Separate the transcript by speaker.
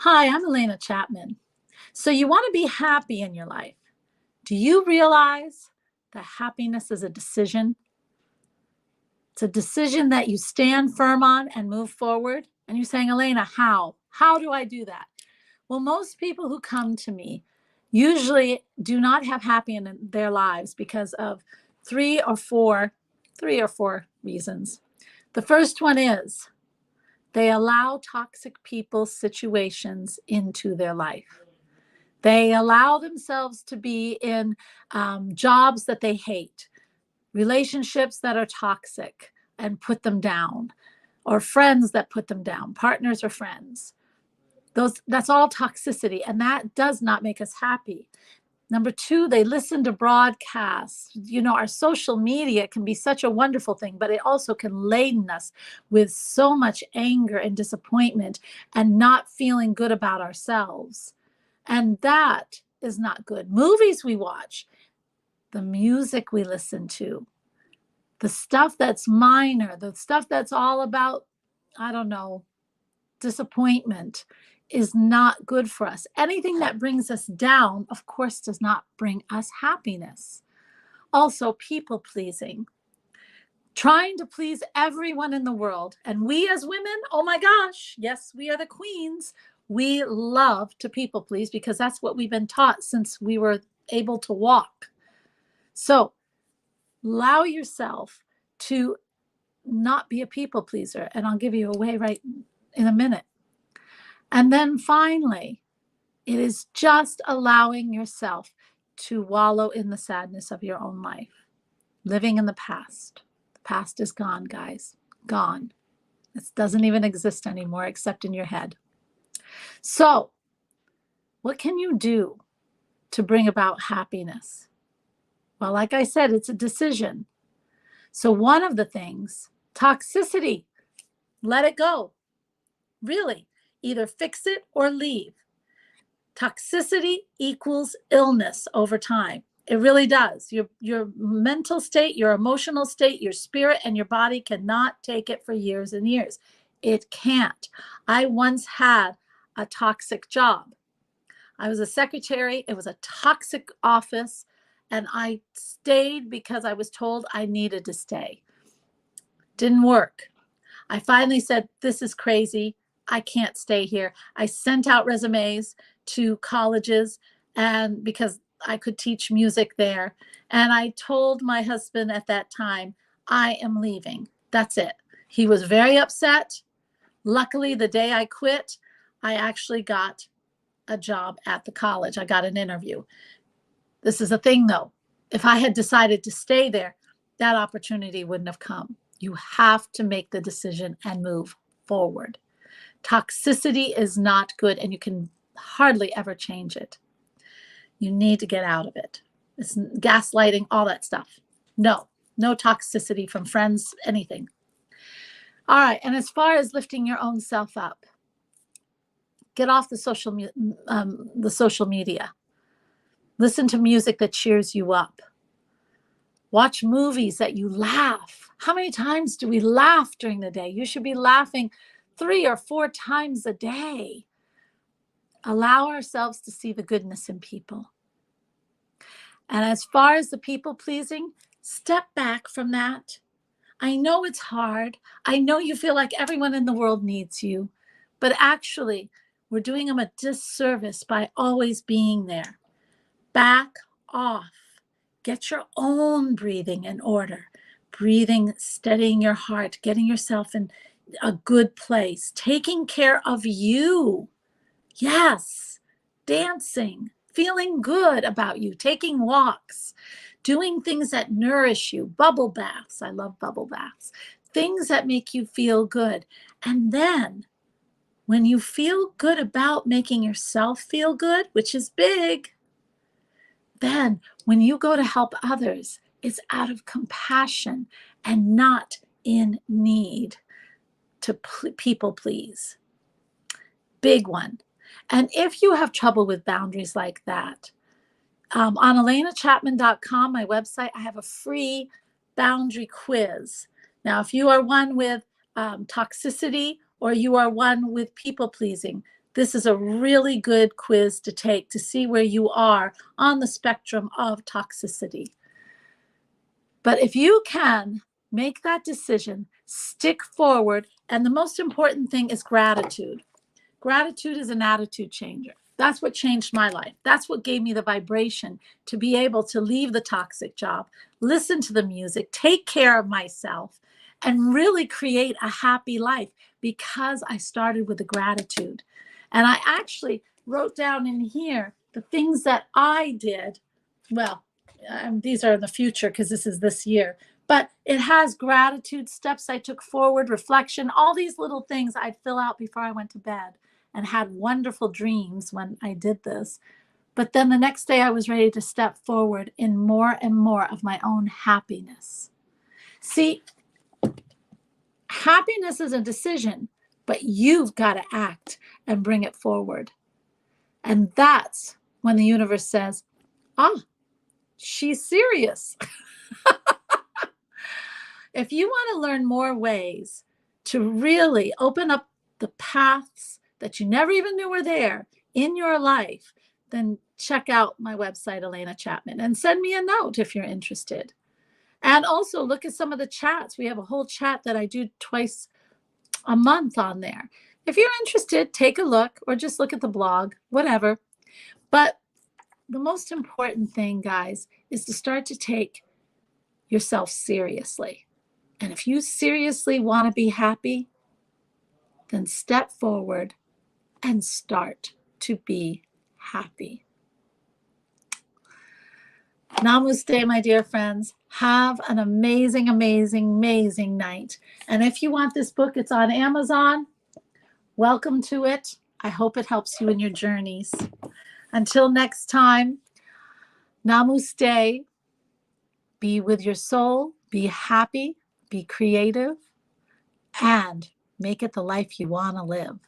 Speaker 1: Hi, I'm Elena Chapman. So, you want to be happy in your life. Do you realize that happiness is a decision? It's a decision that you stand firm on and move forward. And you're saying, Elena, how? How do I do that? Well, most people who come to me usually do not have happy in their lives because of three or four, three or four reasons. The first one is they allow toxic people, situations into their life. They allow themselves to be in jobs that they hate, relationships that are toxic and put them down, or friends that put them down, partners or friends. That's all toxicity, and that does not make us happy. Number two, they listen to broadcasts. Our social media can be such a wonderful thing, but it also can laden us with so much anger and disappointment and not feeling good about ourselves. And that is not good. Movies we watch, the music we listen to, the stuff that's minor, the stuff that's all about, I don't know, disappointment is not good for us. Anything that brings us down, of course, does not bring us happiness. Also, people pleasing, trying to please everyone in the world. And we as women, oh my gosh, yes, we are the queens. We love to people please because that's what we've been taught since we were able to walk. So allow yourself to not be a people pleaser. And I'll give you a way right in a minute. And then finally, it is just allowing yourself to wallow in the sadness of your own life, living in the past. The past is gone, guys, gone. It doesn't even exist anymore except in your head. So, what can you do to bring about happiness? Well, like I said, it's a decision. So, one of the things, toxicity, let it go. Really, either fix it or leave. Toxicity equals illness over time. It really does. Your mental state, your emotional state, your spirit, and your body cannot take it for years and years. It can't. I once had a toxic job. I was a secretary. It was a toxic office, and I stayed because I was told I needed to stay. Didn't work. I finally said, this is crazy. I can't stay here. I sent out resumes to colleges and because I could teach music there. And I told my husband at that time, I am leaving. That's it. He was very upset. Luckily, the day I quit, I actually got a job at the college. I got an interview. This is the thing though. If I had decided to stay there, that opportunity wouldn't have come. You have to make the decision and move forward. Toxicity is not good, and you can hardly ever change it. You need to get out of it. It's gaslighting, all that stuff. No toxicity from friends, anything. All right, and as far as lifting your own self up, get off the social media. Listen to music that cheers you up. Watch movies that you laugh. How many times do we laugh during the day? You should be laughing 3 or 4 times a day. Allow ourselves to see the goodness in people. And as far as the people pleasing, step back from that. I know it's hard. I know you feel like everyone in the world needs you, but actually, we're doing them a disservice by always being there. Back off. Get your own breathing in order. Breathing, steadying your heart, getting yourself in a good place, taking care of you. Yes, dancing, feeling good about you, taking walks, doing things that nourish you, bubble baths. I love bubble baths. Things that make you feel good. And then when you feel good about making yourself feel good, which is big, then when you go to help others, it's out of compassion and not in need to people please. Big one. And if you have trouble with boundaries like that, on elenachapman.com, my website, I have a free boundary quiz. Now, if you are one with toxicity or you are one with people pleasing, this is a really good quiz to take to see where you are on the spectrum of toxicity. But if you can make that decision, stick forward, and the most important thing is gratitude. Gratitude is an attitude changer. That's what changed my life. That's what gave me the vibration to be able to leave the toxic job, listen to the music, take care of myself, and really create a happy life because I started with the gratitude. And I actually wrote down in here the things that I did. Well, these are in the future because this is this year, but it has gratitude, steps I took forward, reflection, all these little things I'd fill out before I went to bed, and had wonderful dreams when I did this. But then the next day I was ready to step forward in more and more of my own happiness. See, happiness is a decision, but you've got to act and bring it forward. And that's when the universe says, ah, she's serious. If you want to learn more ways to really open up the paths that you never even knew were there in your life, then check out my website, Elena Chapman, and send me a note if you're interested. And also look at some of the chats. We have a whole chat that I do twice a month on there. If you're interested, take a look or just look at the blog, whatever. But the most important thing, guys, is to start to take yourself seriously. And if you seriously want to be happy, then step forward and start to be happy. Namaste, my dear friends. Have an amazing, amazing, amazing night. And if you want this book, it's on Amazon. Welcome to it. I hope it helps you in your journeys. Until next time, namaste. Be with your soul, be happy, be creative, and make it the life you want to live.